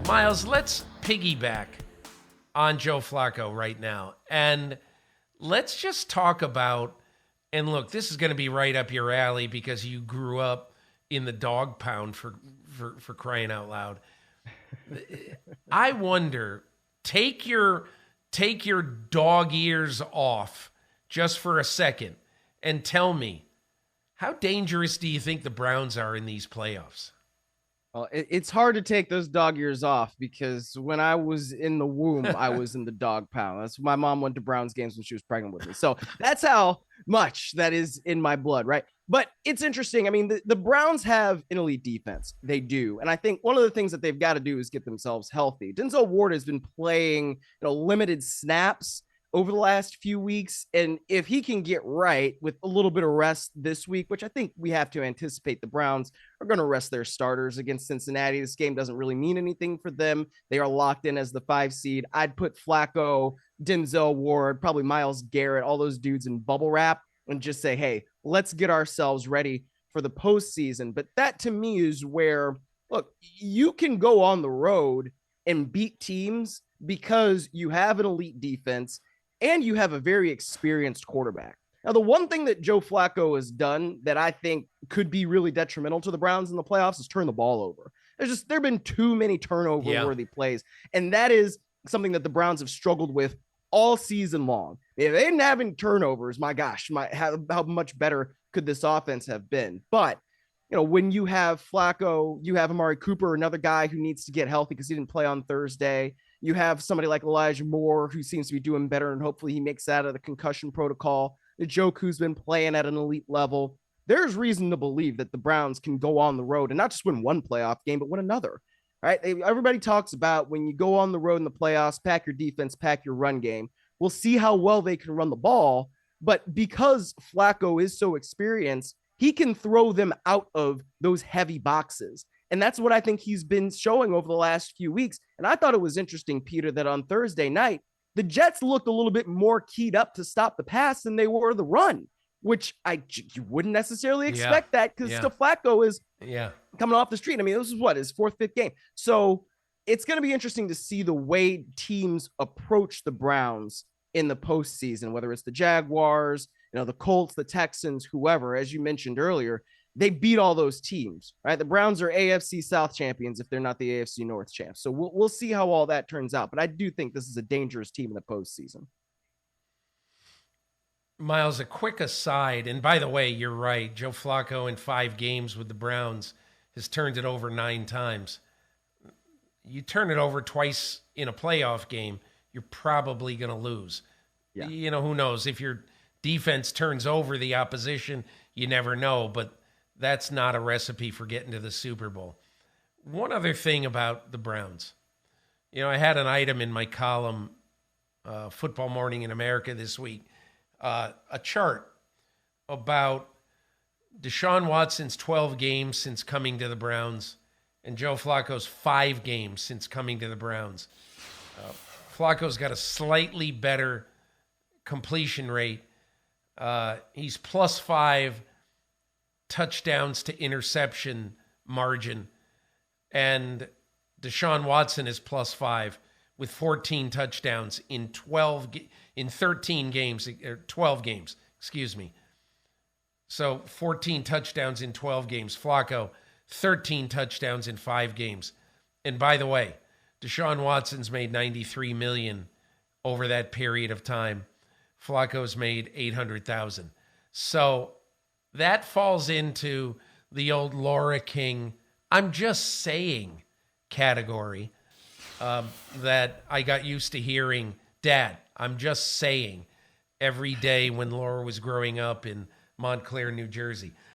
Miles, let's piggyback on Joe Flacco right now. And let's just talk about, and look, this is going to be right up your alley because you grew up in the dog pound for crying out loud. I wonder, take your dog ears off just for a second and tell me, how dangerous do you think the Browns are in these playoffs? Well, it's hard to take those dog ears off because when I was in the womb, I was in the dog pound. That's my mom went to Browns games when she was pregnant with me. So that's how much that is in my blood, right? But it's interesting. I mean, the Browns have an elite defense. They do. And I think one of the things that they've got to do is get themselves healthy. Denzel Ward has been playing, limited snaps over the last few weeks. And if he can get right with a little bit of rest this week, which I think we have to anticipate the Browns are going to rest their starters against Cincinnati. This game doesn't really mean anything for them. They are locked in as the 5 seed. I'd put Flacco, Denzel Ward, probably Myles Garrett, all those dudes in bubble wrap and just say, hey, let's get ourselves ready for the postseason. But that to me is where, look, you can go on the road and beat teams because you have an elite defense and you have a very experienced quarterback. Now, the one thing that Joe Flacco has done that I think could be really detrimental to the Browns in the playoffs is turn the ball over. There have been too many turnover-worthy plays, and that is something that the Browns have struggled with all season long. If they didn't have any turnovers, my gosh, how much better could this offense have been? But when you have Flacco, you have Amari Cooper, another guy who needs to get healthy because he didn't play on Thursday. You have somebody like Elijah Moore who seems to be doing better, and hopefully he makes that out of the concussion protocol. The Joke who's been playing at an elite level. There's reason to believe that the Browns can go on the road and not just win one playoff game, but win another. Right? Everybody talks about when you go on the road in the playoffs, pack your defense, pack your run game. We'll see how well they can run the ball. But because Flacco is so experienced, he can throw them out of those heavy boxes. And that's what I think he's been showing over the last few weeks. And I thought it was interesting, Peter, that on Thursday night, the Jets looked a little bit more keyed up to stop the pass than they were the run, which you wouldn't necessarily expect that because Flacco is coming off the street. I mean, this is his fourth, fifth game. So it's going to be interesting to see the way teams approach the Browns in the postseason, whether it's the Jaguars, the Colts, the Texans, whoever. As you mentioned earlier, they beat all those teams, right? The Browns are AFC South champions if they're not the AFC North champs. So we'll see how all that turns out. But I do think this is a dangerous team in the postseason. Miles, a quick aside, and by the way, you're right. Joe Flacco in 5 games with the Browns has turned it over 9 times. You turn it over twice in a playoff game, you're probably going to lose. Yeah. Who knows? If your defense turns over the opposition, you never know, but that's not a recipe for getting to the Super Bowl. One other thing about the Browns. I had an item in my column, Football Morning in America this week, a chart about Deshaun Watson's 12 games since coming to the Browns and Joe Flacco's 5 games since coming to the Browns. Flacco's got a slightly better completion rate. He's +5 touchdowns to interception margin, and Deshaun Watson is +5 with 14 touchdowns in 13 games, or 12 games, excuse me. So 14 touchdowns in 12 games. Flacco, 13 touchdowns in 5 games. And by the way, Deshaun Watson's made $93 million over that period of time. Flacco's made $800,000. So that falls into the old Laura King, I'm just saying category that I got used to hearing, Dad, I'm just saying, every day when Laura was growing up in Montclair, New Jersey.